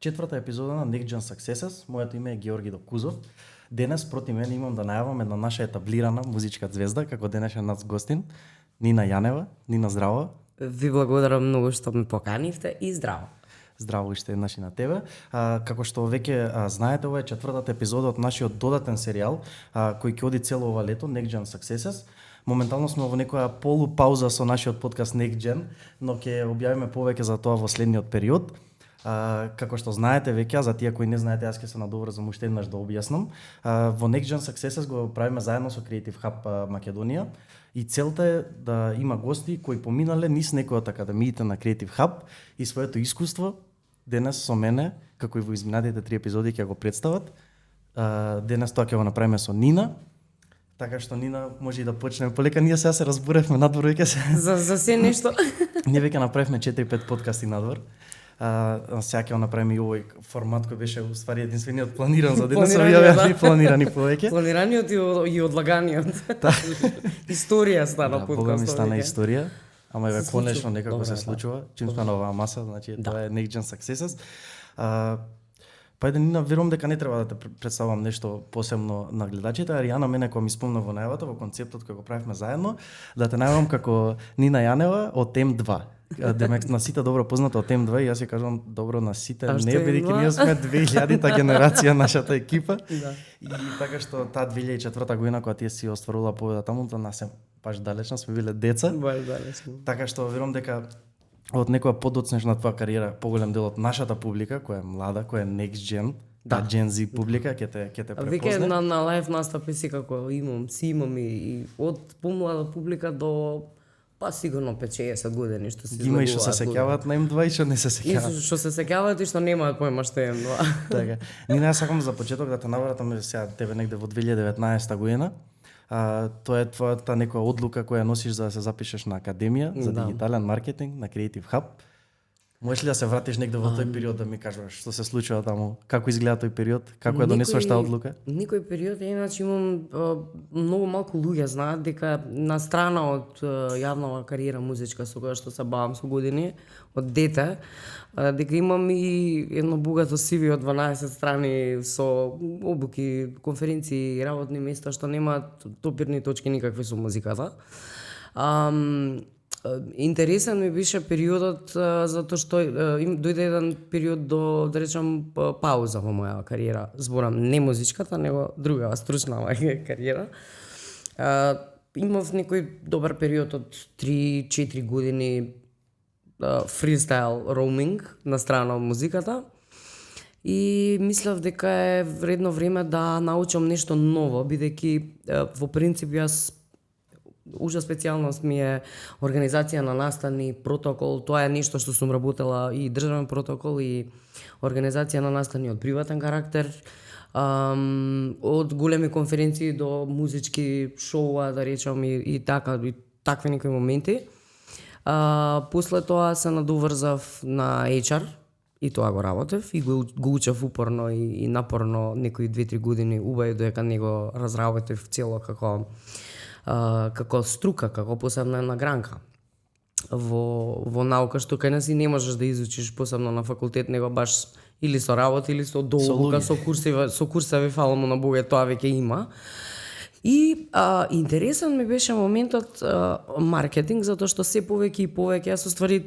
четврта епизода на Next Gen Successes. Моето име е Георги Докузов. Денес проти мене имам да најавам една наша етаблирана музичка звезда, како денешен нац гостин, Нина Јанева. Нина, здраво. Ви благодарам многу што ме поканивте и здраво. Здраво уште еднаш и на тебе. Како што веќе знаете, ова е четвртата епизода од нашиот додатен серијал кој ќе оди цело ова лето, Next Gen Successes. Моментално сме во некоја полупауза со нашиот подкаст Next Gen, но ќе објавиме повеќе за тоа во следниот период. Како што знаете веќе, за тие кои не знаете, јас ќе се надоврзам уште еднаш да објаснам. Во Next Gen Successes го правиме заедно со Creative Hub Македонија и целта е да има гости кои поминале низ некои од академиите на Creative Hub и своето искуство денес со мене, како и во изминатите 3 епизоди ќе го представат. Денес тоа ќе го направиме со Нина. Така што Нина може и да почнеме полека. Ние сега се разборевме надвор веќе се. За се нешто. Ние веќе направивме 4-5 подкасти надвор. Сега ќе го направиме и овој формат кој беше уствари единствениот планиран за денес, се јавија планирани повеќе. Планираниот и одлаганиот. Историја стана подкаст. Бога ми стана историја. Ама еве конечно некако се случува. Чим сме на оваа маса, значи тоа е Next Gen Successes. Па еден Нина, верувам дека не треба да те представам нешто посебно на гледачите, а Ријана мене кога ми спомна во најавата, во концептот кој го правевме заедно, да те најавам како Нина Јанева од М2. Демек на сите добро позната од М2 и јас ја кажувам добро на сите, не бидејќи ние сме 2000-та генерација нашата екипа. Да. И така што таа 2004 година кога тие си остварувала победа таму, нас е баш далечно, сме биле деца. Баш далечно. Така што верувам дека од некоја подоцнешна твоја кариера, поголем дел од нашата публика, која е млада, која е Next Gen, да, Gen Z публика, ќе те препозна. Веќе на лайв настапи си како имам и од помлада публика до па сигурно 5-60 години што се има и што се сеќаваат на М2 и што не се сеќаваат. И што се сеќаваат и што немаат појма што е М2. Така. Нина, јас сакам за почеток да те навратам сега тебе негде во 2019 година. Тоа е твојата некоја одлука која носиш за да се запишеш на академија за дигитален маркетинг на Creative Hub. Можеш ли да се вратиш негде во тој период да ми кажеш што се случува таму, како изгледа тој период, како ја донесуваш таа одлука? Никој период, иначе имам многу малку луѓе знаат дека на страна од јавна кариера музичка со која што се бавам со години, од дете, дека имам и едно богато CV од 12 страни со обуки, конференции, работни места што немаат допирни точки никакви со музиката. Интересен ми беше периодот затоа што дојде еден период до, да речам, пауза во моја кариера. Зборам не музичката, него друга стручна кариера. Имав некој добар период од 3-4 години фристайл роуминг на страна од музиката. И мислев дека е вредно време да научам нешто ново, бидејќи во принцип јас ужас специјалност ми е организација на настани, протокол, тоа е нешто што сум работела и државен протокол и организација на настани од приватен карактер, од големи конференции до музички шоуа, да речам, и такви некои моменти. После тоа се надоврзав на HR и тоа го работев и го учев упорно и напорно некои 2-3 години, убави додека не го разработев цело како струка, како посебна една гранка во наука, што кај нас и не можеш да изучиш посебно на факултет, него баш или со работа или со долука, со курсеви, фала му на Бога, тоа веќе има. И интересен ми беше моментот маркетинг, затоа што се повеќе и повеќе јас уствари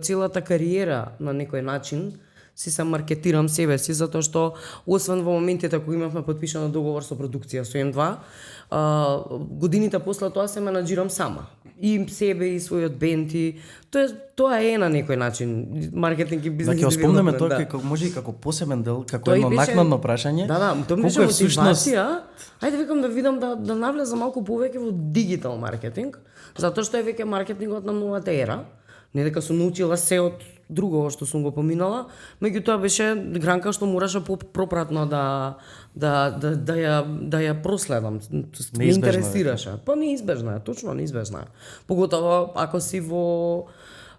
целата кариера на некој начин си се маркетирам себе си, затоа што освен во моментите кога имавме подпишано договор со продукција со М2, годините после тоа се менаџирам сама. И себе и својот бенд и тоа е на некој начин маркетинг и бизнес. Да, ќе спомнеме тоа како може и како посебен дел, како едно накнадно прашање. Да, тоа ми беше мотивација. Ајде викам да видам да навлезам малку повеќе во дигитал маркетинг, затоа што е веќе маркетингот на новата ера. Не дека сум научила се од друго што сум го поминала, меѓутоа беше гранка што мораше пропратно да ја проследам. Ме интересираше. Па неизбежна е, точно неизбежна е. Поготово ако си во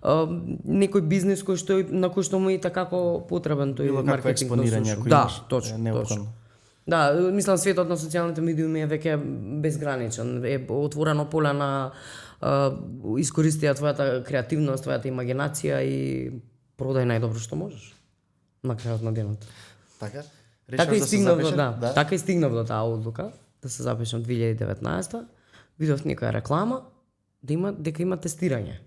некој бизнес на кој што му е како потребен тој маркетинг. Да, точно. Да, мислам светот на социјалните медиуми е веќе безграничен, е отворено поле на искористија твојата креативност, твојата имагинација и продај најдобро што можеш. на крајот на денот. Така? Така и да се стигнав до, запишеш? така и стигнав до таа одлука, да се запишам 2019-та. Видов некоја реклама дека има тестирање.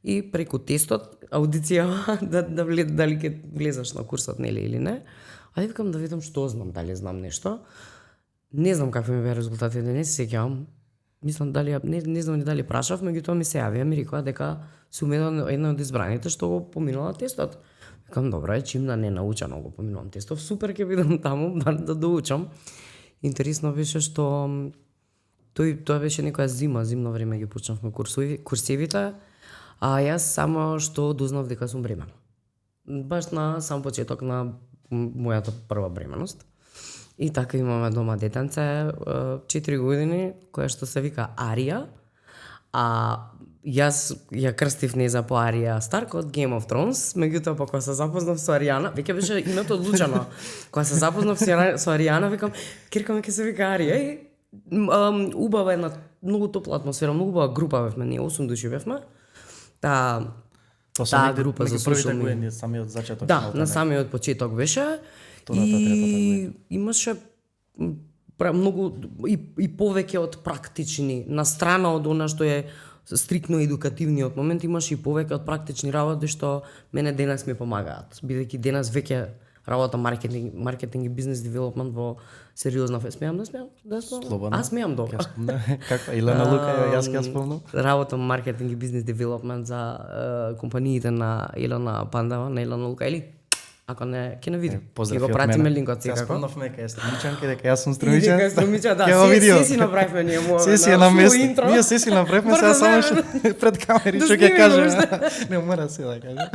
И преку тестот, аудиција дали ќе влезеш на курсот нели или не. Ајде викам да видам што знам, дали знам нешто. Не знам какви ми беа резултатите, не се сеќавам. Мислам дали не знам ни дали прашав, меѓутоа ми се јавија, ми рекоа дека сум една од избраните што го поминала тестот. Викам добро, чим да не научам го поминувам тестов, супер ќе бидам таму да доучам. Интересно беше што тоа беше некоја зимно време ги почнавме курсивите, а јас само што дознав дека сум бремена. Баш на сам почеток на мојата прва бременост. И така имаме дома детенце, 4 години, која што се вика Арија, а јас ја крстив неза по Арија Старк од Game of Thrones, меѓутоа кога се запознав со Аријана, веќе беше името одлучено. Кога се запознав со Аријана, викам, кирка ме ќе се вика Арија и убава една многу топла атмосфера, многу убава група бевме, ние 8 души бевме. Таа група за social media. Самиот зачеток. Да, на самиот почеток беше. И имаше многу и повеќе од практични, на страна од она што е стрикно едукативниот момент, имаше и повеќе од практични работи што мене денес ми помагаат, бидејќи денес веќе работа маркетинг и бизнес девелопмент во сериозна смеам да Слободно. Аз смеам до. Каква Илена Лука, јас ќе спомнам. Работам маркетинг и бизнес девелопмент за компаниите на Илена Пандава, на Илена Лука или ако не, ќе не види. Ќе го пратиме линкот секако. Ја спомнавме дека е струмичанка, дека јас сум струмичан. Дека е струмичан, да. Се си направивме ние моја. Се си на место. Ние се си направивме, сега само што пред камери што ќе кажеме. Не мора се да кажам.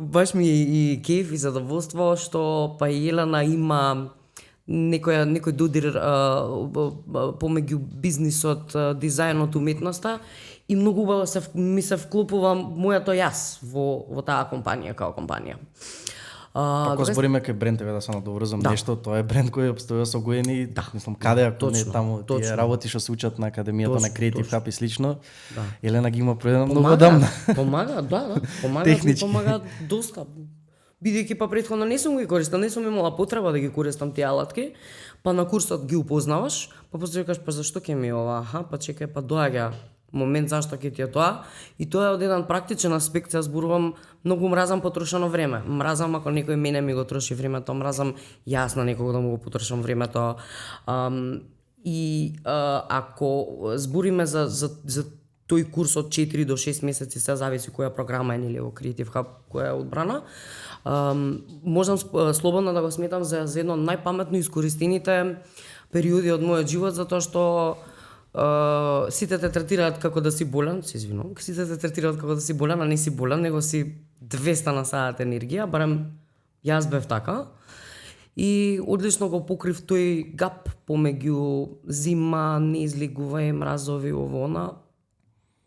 Баш ми и кеф и задоволство што па Елена има некој додир помеѓу бизнисот, дизајнот, уметноста и многу убаво ми се вклопува мојато јас во таа компанија као компанија. Ако збориме кај бренд да се надоврзам нешто, тоа е бренд кој обстојува со години, мислам каде ако не таму тие работи што се учат на академијата на Creative Hub и слично. Елена ги има проведено многу одамна. Помага, помагаат доста. Бидејќи па претходно не сум ги користел, не сум имала потреба да ги користам тие алатки, па на курсот ги упознаваш, па после викаш па зашто ќе ми ова, па чекај, па доаѓа момент зашто ќе ти е тоа, и тоа е од еден практичен аспект, се зборувам, многу мразам потрошено време. Мразам ако некој мене ми го троши времето, мразам јас на некого да му го потрошам времето. Ако збориме за тој курс од 4 до 6 месеци, се зависи која програма е или во Creative Hub која е одбрана, можам слободно да го сметам за едно од најпаметно искористените периоди од мојот живот, затоа што сите те третираат како да си болен, сите те третираат како да си болен, а не си болен, него си 200 на саат енергија, барем јас бев така. И одлично го покрив тој гап помеѓу зима, неизлегување, мразови, овона.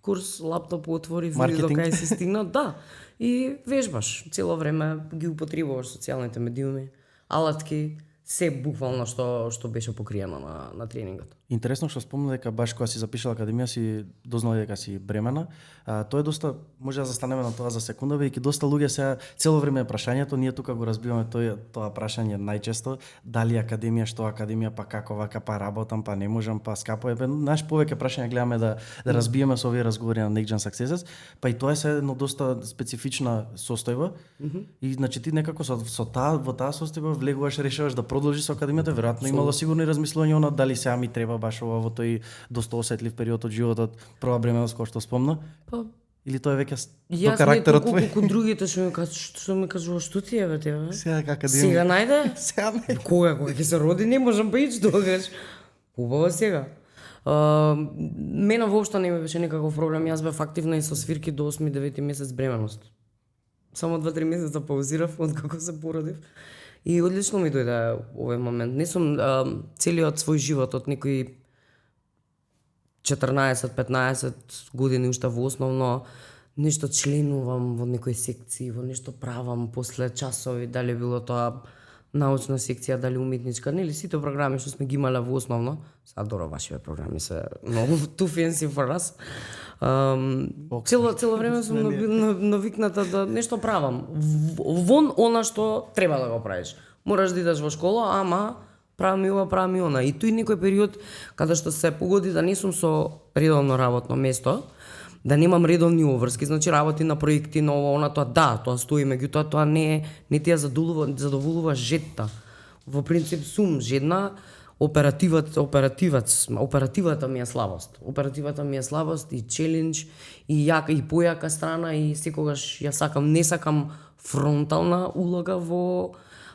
Курс, лаптоп отвори, види до кај си стигна, да. И вежбаш, цело време ги употребуваш социјалните медиуми, алатки, се буквално што беше покриено на тренингот. Интересно што спомна дека баш кога си запишала академија си дознала дека си бремена. Тоа е доста, може да застанеме на тоа за секунда, бидејќи доста луѓе сега цело време е прашањето, ние тука го разбиваме тоа прашање најчесто, дали академија, што академија, па како вака, па работам, па не можам, па скапо е. Наш повеќе прашања гледаме да разбиеме со овие разговори на Next Gen Successes, па и тоа е едно доста специфична состојба. И значи ти некако со таа во таа состојба влегуваш, решаваш да продолжиш со академијата, веројатно имало сигурно и размислување она дали сега ми треба баш ова во тој доста осетлив период од животот, прва бременост која што спомна? Па или тоа е веќе до карактерот твој? Јас не толку другите што ми кажува што ти е бе тебе? Сега академија. Сега најде? Сега најде. Кога ќе се роди не можам па ич тогаш. Убаво сега. Мене воопшто не ми беше никаков проблем, јас бев активна и со свирки до 8-9 месец бременост. Само 2-3 месеца паузирав од како се породив. И одлично ми дојде овој момент. Не сум целиот свој живот од некои 14-15 години уште во основно нешто членувам во некои секции, во нешто правам после часови, дали било тоа научна секција, дали уметничка, нели сите програми што сме ги имале во основно. Сега добро вашите програми се многу too fancy for us. Цело време сум навикната да нешто правам. Вон она што треба да го правиш. Мораш да идеш во школа, ама правам и ова, правам и она. И тој некој период каде што се погоди да не сум со редовно работно место, да немам редовни обврски, значи работи на проекти, на ова, она, тоа стои, меѓутоа тоа не ти ја задоволува жедта. Во принцип сум жедна, оперативата ми е слабост. Оперативата ми е слабост и челендж, и јака и појака страна, и секогаш ја сакам, не сакам фронтална улога во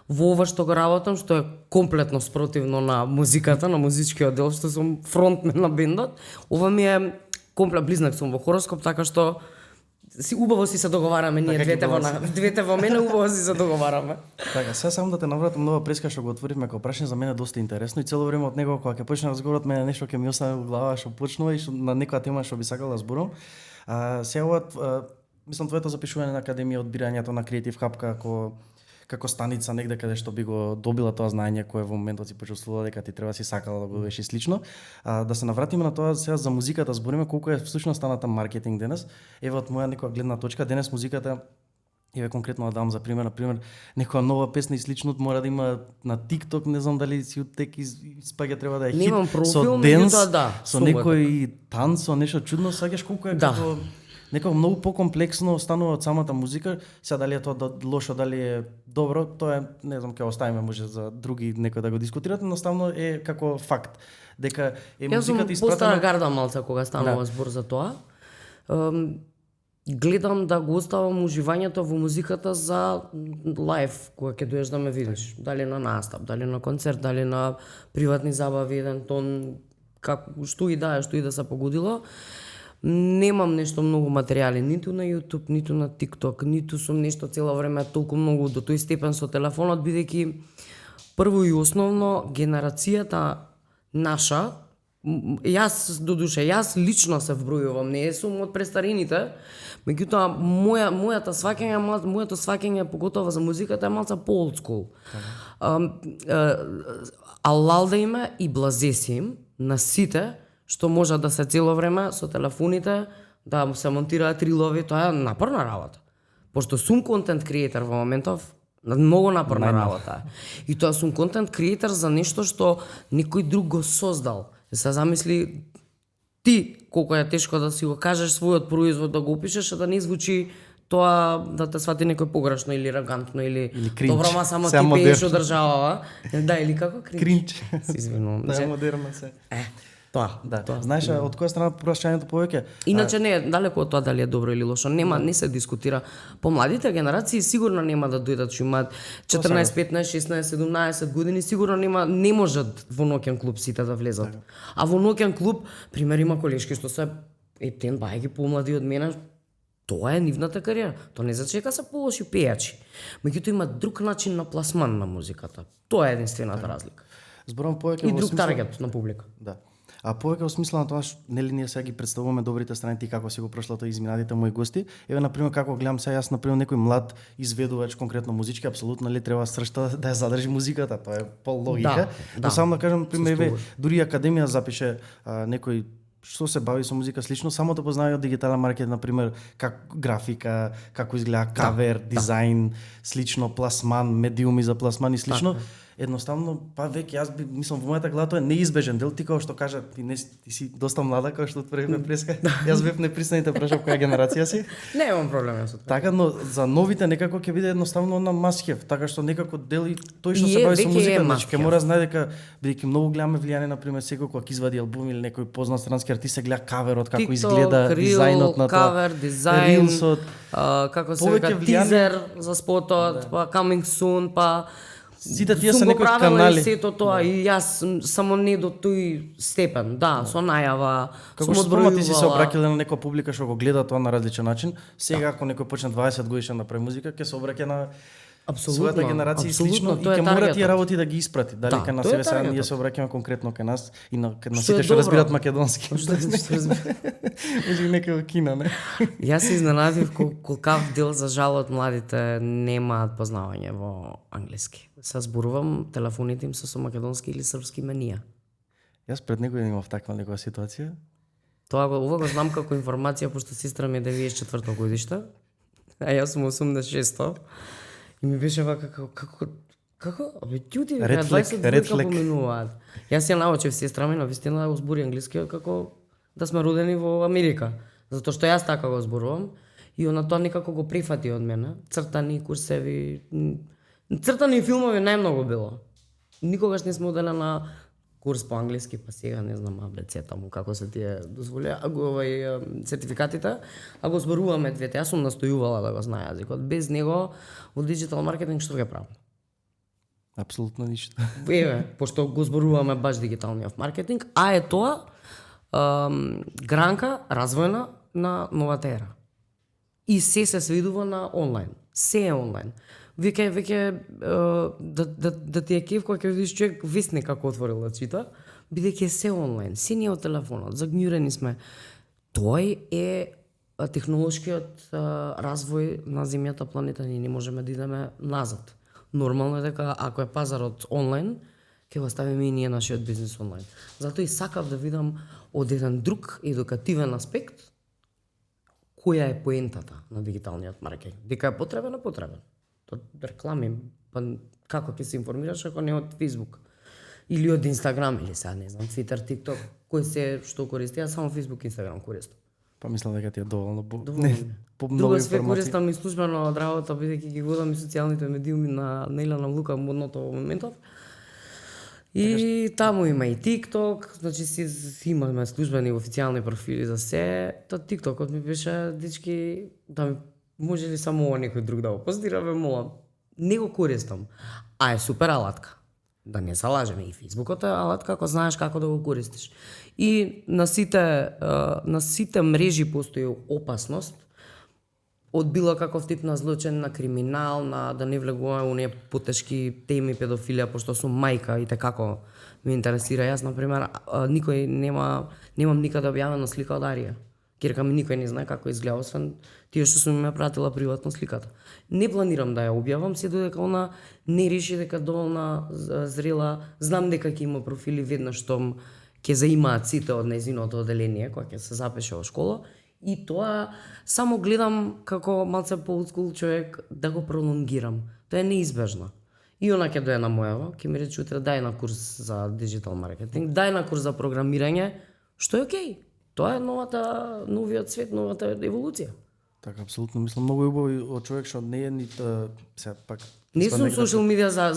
ова што го работам, што е комплетно спротивно на музиката, на музичкиот дел, што сум фронтмен на бендот. Ова ми е комплет, близнак сум во хороскоп, така што убаво си се договараме ние двете во мене, убаво си се договараме. Така, сега само да те навратам нова преска што го отворивме како прашање, за мене доста интересно и цело време од него кога ќе почне разговорот мене нешто ќе ми остане во глава што почнува и што на некоја тема што би сакала да зборам. Сега ова мислам твоето запишување на академија, одбирањето на Creative Hub како станица негде каде што би го добила тоа знаење кое во моментот си почувствувала дека ти треба, си сакала да го бидеш и слично. Да се навратиме на тоа сега за музиката, збориме колку е всушност станата маркетинг денес. Еве од моја некоја гледна точка, денес музиката, еве конкретно да дам за пример, например, некоја нова песна и слично мора да има на TikTok, не знам дали си утек испаѓа, треба да е хит со денс, со некој танц, со нешто чудно, саѓаш колку е како некако многу покомплексно останува од самата музика. Сега дали е тоа лошо, дали е добро, тоа е, не знам, ќе оставиме може за други некој да го дискутираат, едноставно е како факт дека е музиката испратена. Јас сум постара гарда малце кога станува збор за тоа. Гледам да го оставам уживањето во музиката за лайв, кога ќе доеш да ме видиш, дали на настап, дали на концерт, дали на приватни забави, еден тон, што и да се погодило. Немам нешто многу материјали, ниту на YouTube, ниту на TikTok, ниту сум нешто цело време толку многу до тој степен со телефонот, бидејќи прво и основно генерацијата наша, јас лично се вбројувам, не сум од престарените, меѓутоа моето сваќање поготово за музиката е малку по-олд скул. Алал да има и блазеси им на сите што можат да се цело време со телефоните, да се монтираат рилови, тоа е напорна работа. Пошто сум контент креатор во моментов, многу напорна работа. И тоа сум контент креатор за нешто што никој друг го создал. Се замисли ти колку е тешко да си го кажеш својот производ, да го опишеш, а да не звучи тоа да те свати некој погрешно или арогантно или добро, ма само ти пееш од државава. Да, или како кринч. Се извинувам. Да, модерно се. Тоа. Знаеш од која страна прашањето повеќе? Иначе не е далеко од тоа дали е добро или лошо. Не се дискутира. Помладите генерации сигурно нема да дојдат што имаат 14, 15, 16, 17 години, сигурно не можат во ноќен клуб сите да влезат. А во ноќен клуб, пример, има колешки што се ептен бајги помлади од мене. Тоа е нивната кариера. Тоа не значи дека се полоши пејачи. Меѓутоа има друг начин на пласман на музиката. Тоа е единствената разлика. Зборам повеќе и друг таргет на публика. Да. А повеќе во смисла на тоа, нели ние сега ги представуваме добрите страни, ти како си го прошла тоа изминатите мои гости. Еве на пример како гледам сега, јас на пример некој млад изведувач конкретно музички, апсолутно ли треба сршта да ја задржи музиката, тоа е по логика. Но само да кажам пример, еве дури академија запише некој што се бави со музика слично, само да познаја од дигитален маркетинг, на пример, како графика, како изгледа кавер, дизајн, слично пласман, медиуми за пласман и слично. Едноставно, па веќе јас би мислам во мојата глава тоа е неизбежен дел, ти како што кажа, ти си доста млада како што отворивме преска. Јас бев непристаните прашав која генерација си. Немам проблем со тоа. Така, но за новите некако ќе биде едноставно на масхев, така што некако дели тој што се бави со музика, значи ќе мора знае дека бидејќи многу гледаме влијание, на пример, секој кога извади албум или некој познат странски артист се гледа каверот, како изгледа дизајнот на тоа. Кавер, дизајн, како се вика тизер за спотот, па coming soon, па сите тие се некои канали. Сето тоа и јас само не до тој степен, со најава, како што ти си се обраќале на некоја публика што го гледа тоа на различен начин. Сега ако некој почне 20 годишен да прави музика, ќе се обраќа на својата генерација и слично, и ќе мора тие работи да ги испрати. Дали кај нас сега ние се обраќаме конкретно кај нас и на сите што разбират македонски. Може некој Кина, не? Јас се изненадив колкав дел за жал од младите немаат познавање во англиски. Се зборувам, телефоните им се со македонски или српски именија. Јас пред некој ден имав таква некоја ситуација. Ова го знам како информација, пошто сестра ми е 94-то годиште, а јас сум 86-то. И ми беше вака како? Абе, људи, Red flag, 20 red година flag. поминуваат. Јас ја научив сестра ми на вистина да го збори англискиот како да сме родени во Америка. Затоа што јас така го зборувам и она тоа некако го прифати од мене. Цртани, курсеви, цртани филмови најмногу било. Никогаш не сме одели на курс по англиски, па сега не знам ABC таму како се тие дозволија, сертификатите, а го зборуваме двете. Јас сум настојувала да го знае јазикот. Без него во диджитал маркетинг што ќе правам? Апсолутно ништо. Еве, пошто го зборуваме баш дигиталниот маркетинг, а е тоа гранка развојна на новата ера. И се сведува на онлайн. Се е онлайн. Веќе да ти е кеф кога ќе видиш човек весник како отворил да чита, бидејќи се онлайн, се ни е од телефонот, загњурени сме. Тој е технолошкиот развој на земјата, планета, ние не можеме да идеме назад. Нормално е дека ако е пазарот онлайн, ќе го ставиме и ние нашиот бизнис онлайн. Затоа и сакав да видам од еден друг едукативен аспект која е поентата на дигиталниот маркетинг. Дека е потребен, е потребен. Реклами, па како ќе се информираш ако не од Facebook или од Instagram или сега не знам, Twitter, TikTok, кој се што користи, јас само Facebook, Instagram користам. Па мислам дека ти е доволно Доволно. по многу Друго све информации. користам и службено од работа, бидејќи ги водам и социјалните медиуми на Илана Лука модното во моментов. И таму има и TikTok, значи си имаме службени официјални профили за се. Та TikTokот ми беше, дечки, да ми може ли само ова некој друг да го постира, ве молам. Не го користам, а е супер алатка. Да не се лажеме, и Фейсбукот е алатка ако знаеш како да го користиш. И на сите мрежи постои опасност од било каков тип на злочин, на криминал, на да не влегуваме у оние потешки теми, педофилија, пошто сум мајка и како ме интересира. Јас, например, никој немам никаде објавена слика од Арија. Ке ми никој не знае како изгледа, освен тие што сум ме пратила приватно сликата. Не планирам да ја објавам, се додека она не реши дека доволна зрела, знам дека ќе има профили веднаш што ќе заимаат сите од нејзиното оделение, кога ќе се запише во школа, и тоа само гледам како малце по-олдскул човек да го пролонгирам. Тоа е неизбежно. И она ќе дое на мојава, ќе ми рече утре дај на курс за диджитал маркетинг, дај на курс за програмирање, што е окей. Тоа е новиот свет, новата еволуција. Така, апсолутно, мислам многу убаво од човек што не е ни сега пак Не сум социјал медија за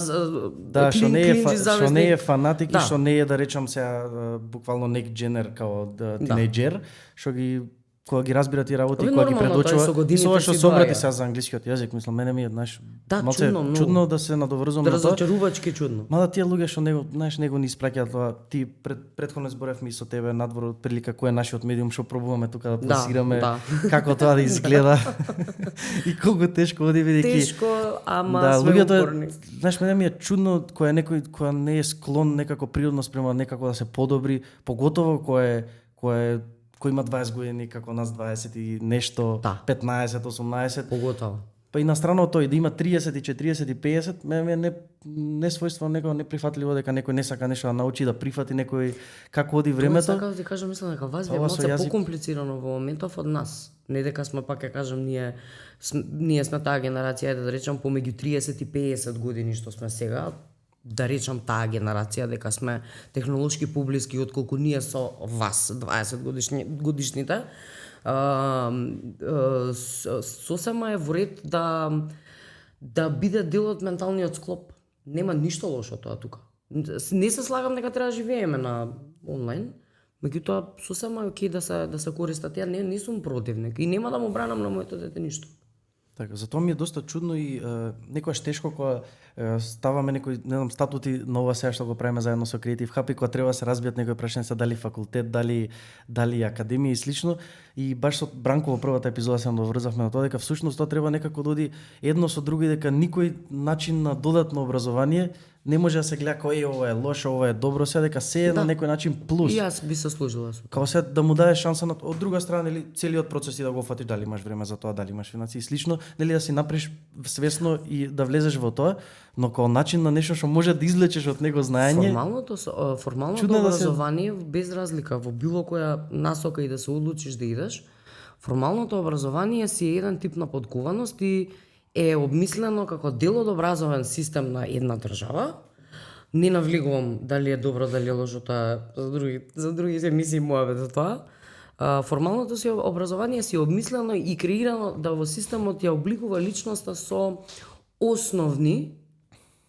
да, што не е фанатик да. И што не е да речам сега буквално next gen као тинејџер, што ги кога ги разбира тие работи, кога ги предочува, и со што се обрати сега за англискиот јазик, мислам мене ми е малце чудно да се надоврзувам на тоа. Разочарувачки чудно. Мада тие луѓе што него ни испраќаат тоа, ти претходно зборевме со тебе надвор од прилика кој е нашиот медиум, што пробуваме тука да пласираме, како тоа да изгледа. И колку тешко оди бидејќи тешко, ама сме упорни. Знаеш, мене ми е чудно кој е некој кој не е склон некако природно спрема некако да се подобри, поготово кој има 20 години како нас 20 и нешто, 15, 18. Поготово. Па и на страна од тој да има 30 и 40 и 50, мене ми е не својство некако неприфатливо дека некој не сака нешто да научи, да прифати некој како оди времето. Тоа сакав да ти кажам, мислам дека вас ви е малце покомплицирано во моментов од нас. Не дека сме пак ќе кажам ние сме таа генерација, да речам помеѓу 30 и 50 години што сме сега, да речам таа генерација дека сме технолошки поблиски отколку ние со вас 20 годишните. Сосема е во ред да биде дел од менталниот склоп. Нема ништо лошо тоа тука. Не се слагам дека треба да живееме на онлайн, меѓутоа сосема е окей да се користат. Ја не сум противник и нема да му бранам на моето дете ништо. Така, затоа ми е доста чудно и некојаш тешко кога ставаме некои, не знам, статути на ова сега што го правиме заедно со Creative Hub и кога треба да се разбијат некои прашања, дали факултет, дали академија и слично. И баш со Бранко во првата епизода се доврзавме на тоа дека всушност тоа треба некако да оди едно со друго и дека никој начин на додатно образование не може да се гледа кој ова е лошо, ова е добро, се дека се е на некој начин плюс. И јас би се служила со тоа. Као се да му даеш шанса на од друга страна, нели, целиот процес и да го фатиш, дали имаш време за тоа, дали имаш финансии и слично, нели да си направиш свесно и да влезеш во тоа, но као начин на нешто што може да извлечеш од него знаење. Формалното чудно да се- образование, без разлика во било која насока и да се одлучиш да идеш, формалното образование си е еден тип на подкуваност и е обмислено како дел од образовен систем на една држава. Не навлегувам дали е добро, дали е лошо, тоа за други емисии моја за тоа. Формалното си образование си е обмислено и креирано да во системот ја обликува личноста со основни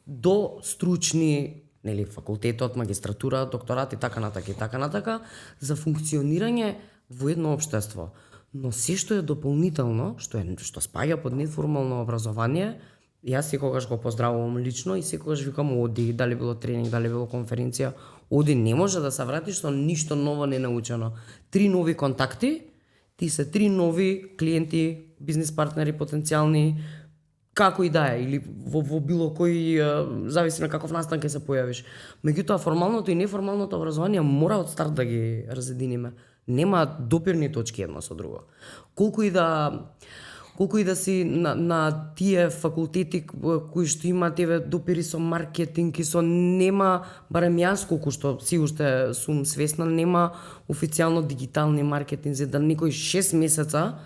до стручни, нели, факултетот, магистратура, докторат и така натака, за функционирање во едно општество. Но се што е дополнително, што спаѓа под неформално образование, јас секогаш го поздравувам лично и секогаш викам оди, дали било тренинг, дали било конференција, оди, не може да се вратиш со ништо ново не научено. 3 нови контакти, ти се 3 нови клиенти, бизнис партнери потенцијални, како и да е, или во било кој, зависи на каков настан ќе се појавиш. Меѓутоа, формалното и неформалното образование мора од старт да ги разединиме. Нема допирни точки едно со друго. Колку и да си на тие факултети кои што имаат еве допири со маркетинг и со, нема, барем јас колку што си уште сум свесна, нема официјално дигитални маркетинзи, да некој 6 месеца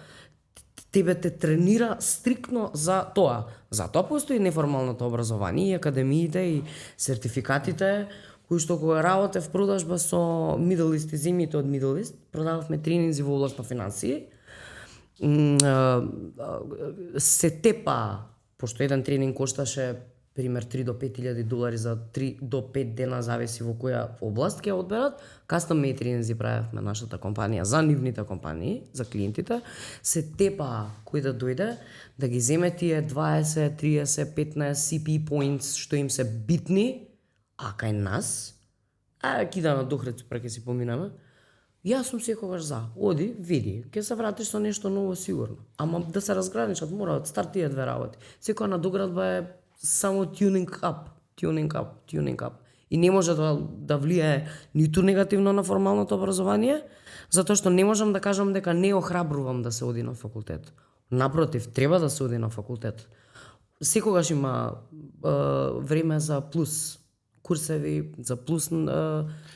тебе те тренира стриктно за тоа. Затоа постои неформалното образование и академиите и сертификатите, кои што кога работев продажба со Middle East и земјите од Middle East, продававме тренинзи во област на финансии. Се тепа, пошто еден тренинг кошташе пример $3 до $5,000 за 3 до 5 дена, зависи во која област ќе одберат. Custom made тренинзи правевме нашата компанија за нивните компании, за клиентите. Се тепа кој да дојде, да ги земе тие 20, 30, 15 CP points што им се битни, а кај нас, кида на дохрец пред ќе си поминаме, јас сум секогаш за. Оди, види, ќе се вратиш со нешто ново сигурно. Ама да се разграничат, мора од старт тие две работи. Секоја надоградба е само tuning up. И не може да влијае ниту негативно на формалното образование, затоа што не можам да кажам дека не охрабрувам да се оди на факултет. Напротив, треба да се оди на факултет. Секогаш има време за плюс курсеви, за плюс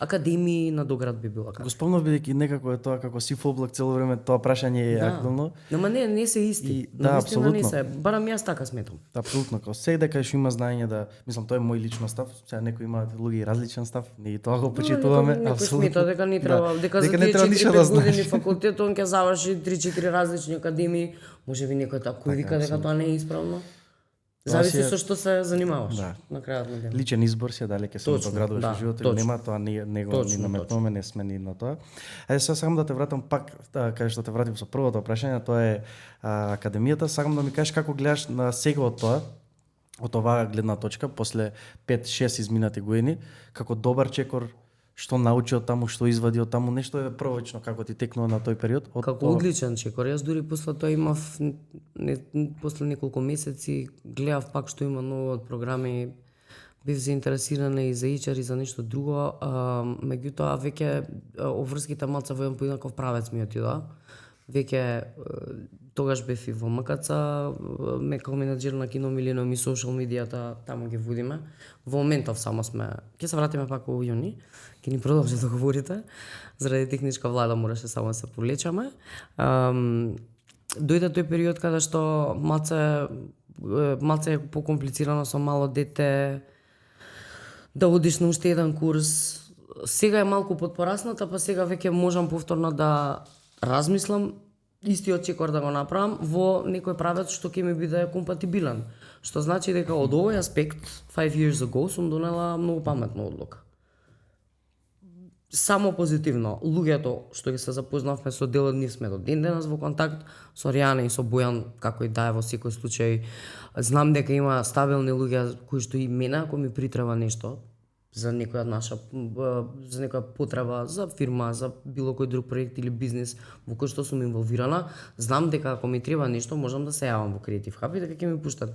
академии на доград би била. Го спомнав бидејќи некако е тоа како сив облак цело време, тоа прашање е актуелно. Ама не се исти. Да, апсолутно. Не се. Барам јас така сметам. Апсолутно, како се дека што има знаење да, мислам тоа е мој личен став, сега некои имаат луѓе различен став, ние тоа го почитуваме. Некој смета дека не треба, дека за не тие треба ништо 4-5 години факултет он ќе заврши 3-4 различни академии, можеби некој тако вика дека тоа не е исправно. Зависи со што се занимаваш на крајот на денот. Личен избор си дали ќе се доградуваш во животот или нема, тоа не го ни наметнуваме, не сме ни на тоа. Сега сакам да те вратам пак каде што те вратим со првото прашање, тоа е академијата. Сакам да ми кажеш како гледаш на сега од тоа, од оваа гледна точка после 5-6 изминати години, како добар чекор, што научи од таму, што извади од таму, нешто е првично како ти текнува на тој период. Како одличен чекор. Јас дури после тоа имав после неколку месеци гледав пак што има ново од програми, бев заинтересирана и за HR и за нешто друго, меѓутоа веќе обврските малце во еден поинаков правец ми отидоа. Веќе тогаш бев и во МКЦ, како менаџер на Кино Милениум и социјал медијата, таму ги водиме. Во моментов само сме, ќе се вратиме пак во јуни, ќе ни продолжи да говорите. Заради техничка влада мораше само да се повлечаме. Дојде тој период каде што малце е покомплицирано со мало дете, да одиш на уште еден курс. Сега е малку подпорасната, па сега веќе можам повторно да размислам истиот чекор да го направам во некој правец што ќе ми биде компатибилен. Што значи дека од овој аспект 5 years ago сум донела многу паметна одлука. Само позитивно. Луѓето што ги се запознавме со дел од нив сме до ден денес во контакт, со Ријана и со Бојан, како и да е во секој случај. Знам дека има стабилни луѓе кои што и мене ако ми притреба нешто, за некоја наша за некоја потреба за фирма, за било кој друг проект или бизнис во кој што сум инволвирана, знам дека ако ми треба нешто можам да се јавам во Creative Hub и дека ќе ми пуштат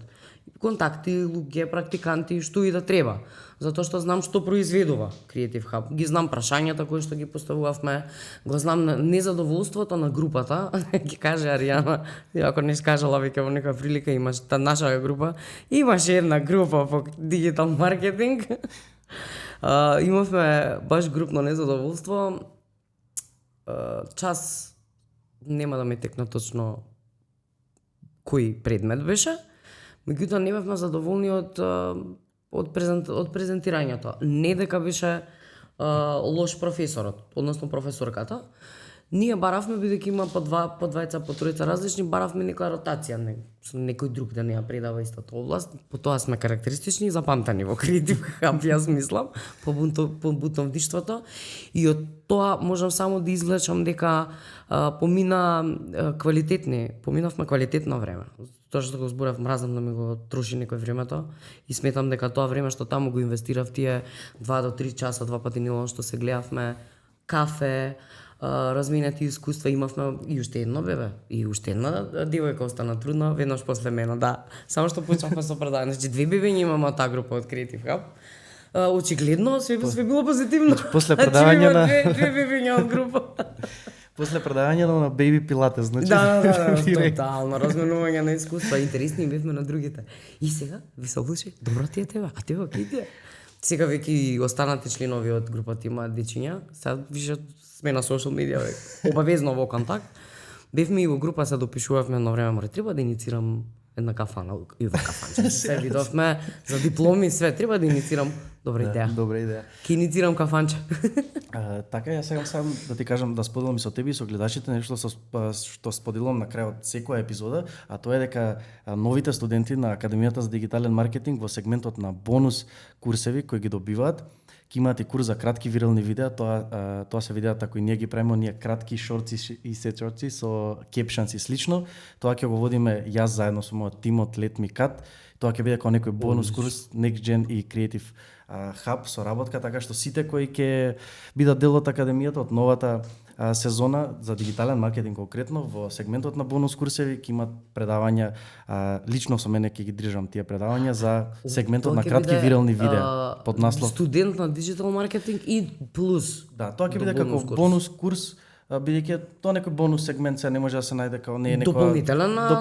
контакти, луѓе, практиканти, што и да треба. Затоа што знам што произведува Creative Hub. Ги знам прашањата кои што ги поставувавме, го знам незадоволството на групата. Ќе каже Аријана, ако не скажала веќе во некоја прилика, имаш та наша група, имаше една група по дигитал маркетинг. Имавме баш групно незадоволство. Час нема да ме текна точно кој предмет беше, меѓутоа не бевме задоволни од презентирањето. Не дека беше лош професорот, односно професорката. Ние баравме, бидејќи има по двајца, по тројца различни, баравме некоја ротација, со некој друг да не ја предава истата област. По тоа сме карактеристични и запамтени во Creative Hub, јас мислам, по бунтовништвото. И од тоа можам само да извлечам дека поминавме квалитетно време. Тоа што го зборав, мразам да ми го троши некој времето и сметам дека тоа време што таму го инвестирав тие 2 до 3 часа, 2 пати нивно што се гледавме, кафе, разменети искуства, имавме и уште едно бебе, и уште една девојка остана трудна, веднаш после мене, да. Само што почнавме со предавање, значи 2 бебења имаме од таа група од Creative Hub. Очигледно све било позитивно. После предавање на 2 бебења од група. После предавањето на Baby Pilates, значи. Да, тотално разменување на искуства, интересни бевме на другите. И сега ви се лучи, добро ти е тебе, а тебе оки ти е. Сега веќе и останати членови од групата имаат дечиња, сега више сме на социјал медија, обавезно во контакт. Бевме и во група, се допишувавме едно време, море треба да иницирам една кафана и во кафанче. Се видовме за дипломи, све треба да иницирам. Добра идеја. Добра идеја. Ке иницирам кафанче. Така, јас сега сам да ти кажам, да споделам и со тебе и со гледачите нешто што споделувам на крајот секоја епизода, а тоа е дека новите студенти на Академијата за дигитален маркетинг во сегментот на бонус курсеви кои ги добиваат, ќе имаат и курс за кратки вирални видеа, тоа се видеата кои ние ги правиме, ние кратки шорци и сечорци со кепшанс и слично. Тоа ќе го водиме јас заедно со мојот тим од Let Me Cut. Тоа ќе биде како некој бонус курс Next Gen и Creative Hub со работка, така што сите кои ќе бидат дел од Академијата од новата сезона за дигитален маркетинг конкретно во сегментот на бонус курсеви ќе имат предавања, лично со мене ќе ги држам тие предавања за сегментот на кратки вирални видеа под наслов студент на диджитал маркетинг и плюс. Да, тоа ќе биде како бонус курс, бидејќи тоа некој бонус сегмент се не може да се најде како не е некој дополнителен на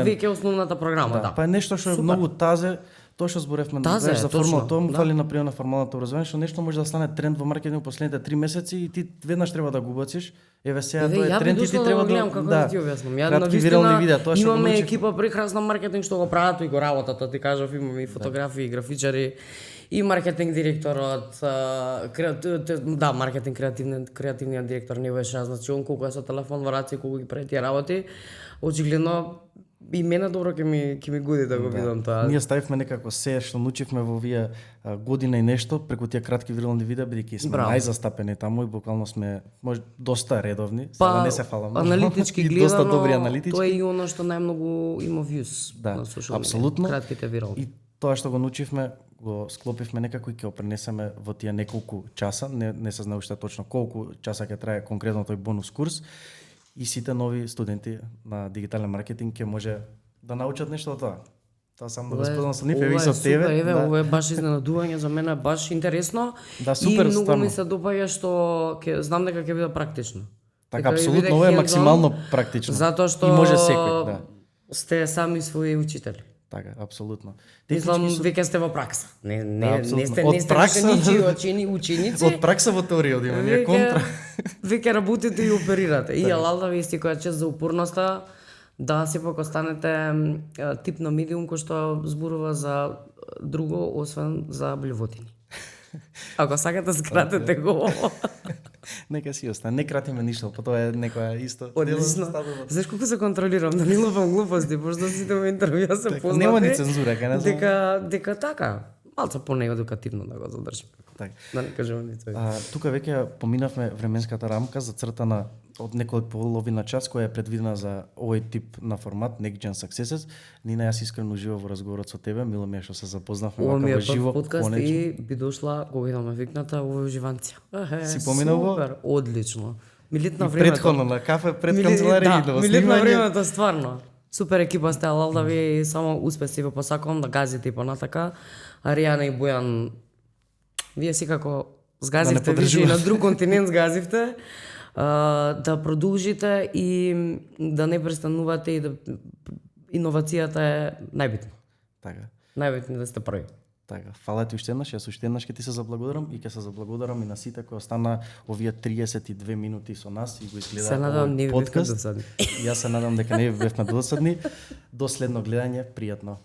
веќе основната програма, да. Па е нешто што е многу тазе. Тоа што зборевме за формално, тоа му фали на пример на формалното образование, што нешто може да стане тренд во маркетинг последните 3 месеци и ти веднаш треба да го убациш. Еве сега тоа е тренд и ти треба да гледам како да ти објаснам. Ја навистина имаме екипа прекрасна маркетинг што го прават и го работат, тоа ти кажав, имаме и фотографи, и графичари, и маркетинг директорот, маркетинг креативниот директор не беше, значи он колку е со телефон во раце, колку ги прави тие работи, очигледно и мене добро ќе ми годи да го видам тоа. Ние ставивме некако се што научивме во овие година и нешто преку тие кратки вирални видеа, бидејќи сме најзастапени таму и буквално сме доста редовни, сега не се фалам. Аналитички гледано, доста добри аналитички. Тоа е и оно што најмногу има views на социјал медија. Апсолутно. Кратките вирални. И тоа што го научивме, го склопивме некако и ќе го пренесеме во тие неколку часа, не се знае уште точно колку часа ќе трае конкретно тој бонус курс. И сите нови студенти на дигитален маркетинг ќе може да научат нешто од тоа. Тоа само да го споделам со нив, и со тебе. Еве, ова е баш изненадување за мене, баш интересно. Да, супер, и многу стварно ми се допаѓа што знам дека ќе биде практично. Така, апсолутно, ова е максимално практично. Затоа што и може секој, да. Сте сами своји учители. Така, апсолутно. Мислам, веќе сте во пракса. Не сте ученици. Од пракса во теорија одиме, ние контра. Веќе работите и оперирате. И алалда ви исти која чест за упорноста, да сепак останете тип на медиум кој што зборува за друго освен за блевотини. Ако сакате скратете го. Нека си остане. Не кратиме ништо, тоа е некоја исто. Одлично. Знаеш колку се контролирам да не лупам глупости, пошто сите во интервјуа се познати. Нема ни цензура, кај нас. Дека така. малце понеедукативно да го задржиме. Така. Да не кажеме ни тоа. Тука веќе поминавме временската рамка зацртана од некој половина час која е предвидена за овој тип на формат Next Gen Successes. Нина, јас искрено уживав во разговорот со тебе, мило ми е што се запознавме Ова ми е во живо. подкаст и би дошла кога идам викната во уживанција. Си поминал во? Супер, одлично. Милитна времето. Предходно на кафе пред канцеларија да, во милитна снимање. времето стварно. Супер екипа сте, алалдави, само успеси во посакувам да газите и понатака. Аријана и Бојан, вие секако згазивте, више и на друг континент згазивте. Да продолжите и да не престанувате и да иновацијата е најбитна. Така. Најбитно да сте први. Така, фала ти уште еднаш, јас уште еднаш ќе ти се заблагодарам и ќе се заблагодарам и на сите кои остана овие 32 минути со нас и го изгледа Се надам не ви бевме подкаст. досадни. Јас се надам дека не ви бевме досадни. До следно гледање, пријатно.